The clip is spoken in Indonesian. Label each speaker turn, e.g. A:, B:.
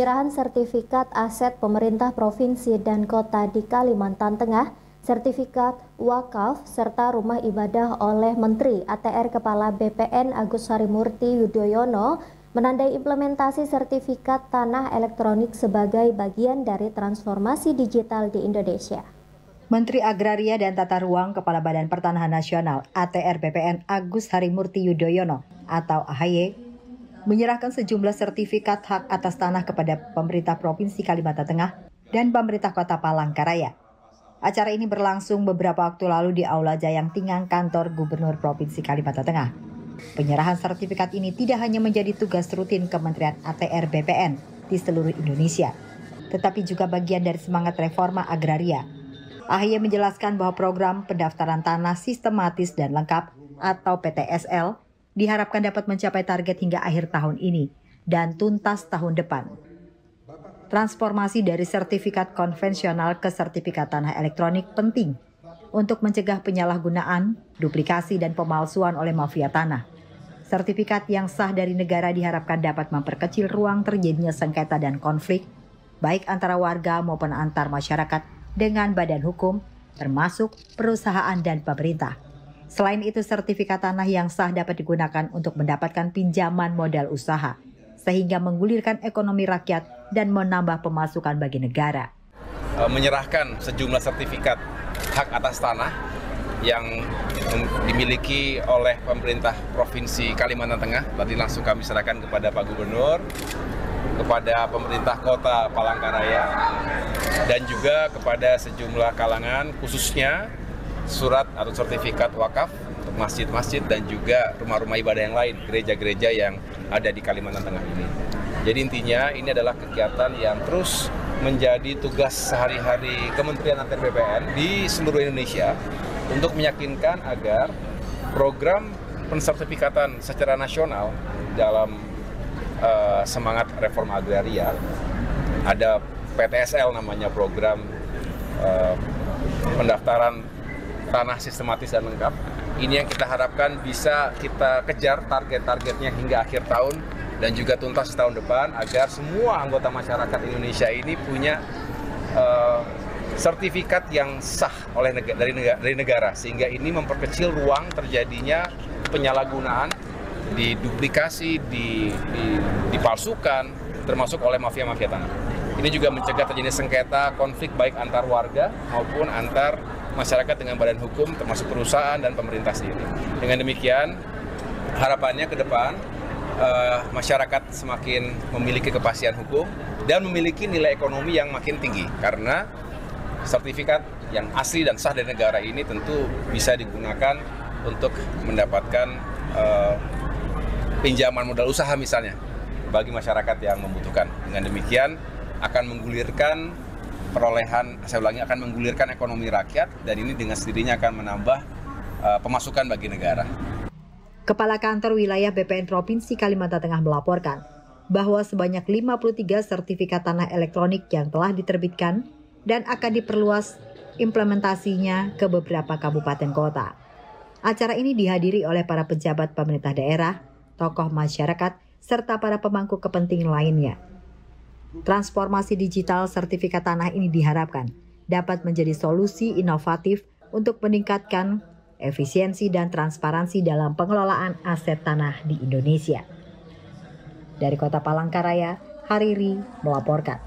A: Penyerahan sertifikat aset pemerintah provinsi dan kota di Kalimantan Tengah, sertifikat wakaf, serta rumah ibadah oleh Menteri ATR Kepala BPN Agus Harimurti Yudhoyono menandai implementasi sertifikat tanah elektronik sebagai bagian dari transformasi digital di Indonesia.
B: Menteri Agraria dan Tata Ruang Kepala Badan Pertanahan Nasional ATR BPN Agus Harimurti Yudhoyono atau AHY menyerahkan sejumlah sertifikat hak atas tanah kepada pemerintah Provinsi Kalimantan Tengah dan pemerintah Kota Palangkaraya. Acara ini berlangsung beberapa waktu lalu di Aula Jayang Tingang kantor Gubernur Provinsi Kalimantan Tengah. Penyerahan sertifikat ini tidak hanya menjadi tugas rutin Kementerian ATR BPN di seluruh Indonesia, tetapi juga bagian dari semangat reforma agraria. AHY menjelaskan bahwa program pendaftaran tanah sistematis dan lengkap atau PTSL diharapkan dapat mencapai target hingga akhir tahun ini dan tuntas tahun depan. Transformasi dari sertifikat konvensional ke sertifikat tanah elektronik penting untuk mencegah penyalahgunaan, duplikasi, dan pemalsuan oleh mafia tanah. Sertifikat yang sah dari negara diharapkan dapat memperkecil ruang terjadinya sengketa dan konflik, baik antara warga maupun antar masyarakat dengan badan hukum, termasuk perusahaan dan pemerintah. Selain itu, sertifikat tanah yang sah dapat digunakan untuk mendapatkan pinjaman modal usaha, sehingga menggulirkan ekonomi rakyat dan menambah pemasukan bagi negara.
C: Menyerahkan sejumlah sertifikat hak atas tanah yang dimiliki oleh pemerintah Provinsi Kalimantan Tengah, tadi langsung kami serahkan kepada Pak Gubernur, kepada pemerintah Kota Palangkaraya, dan juga kepada sejumlah kalangan, khususnya surat atau sertifikat wakaf untuk masjid-masjid dan juga rumah-rumah ibadah yang lain, gereja-gereja yang ada di Kalimantan Tengah ini. Jadi intinya ini adalah kegiatan yang terus menjadi tugas sehari-hari Kementerian ATR BPN di seluruh Indonesia untuk meyakinkan agar program pensertifikatan secara nasional dalam semangat reforma agraria, ada PTSL namanya, program pendaftaran tanah sistematis dan lengkap. Ini yang kita harapkan bisa kita kejar target-targetnya hingga akhir tahun dan juga tuntas tahun depan agar semua anggota masyarakat Indonesia ini punya sertifikat yang sah dari negara sehingga ini memperkecil ruang terjadinya penyalahgunaan, diduplikasi, dipalsukan, termasuk oleh mafia-mafia tanah. Ini juga mencegah terjadi sengketa konflik baik antar warga maupun antar masyarakat dengan badan hukum, termasuk perusahaan dan pemerintah sendiri. Dengan demikian, harapannya ke depan masyarakat semakin memiliki kepastian hukum dan memiliki nilai ekonomi yang makin tinggi karena sertifikat yang asli dan sah dari negara ini tentu bisa digunakan untuk mendapatkan pinjaman modal usaha misalnya bagi masyarakat yang membutuhkan. Dengan demikian akan menggulirkan perolehan, saya ulangi, akan menggulirkan ekonomi rakyat dan ini dengan sendirinya akan menambah pemasukan bagi negara.
B: Kepala Kantor Wilayah BPN Provinsi Kalimantan Tengah melaporkan bahwa sebanyak 53 sertifikat tanah elektronik yang telah diterbitkan dan akan diperluas implementasinya ke beberapa kabupaten kota. Acara ini dihadiri oleh para pejabat pemerintah daerah, tokoh masyarakat, serta para pemangku kepentingan lainnya. Transformasi digital sertifikat tanah ini diharapkan dapat menjadi solusi inovatif untuk meningkatkan efisiensi dan transparansi dalam pengelolaan aset tanah di Indonesia. Dari Kota Palangkaraya, Hariri melaporkan.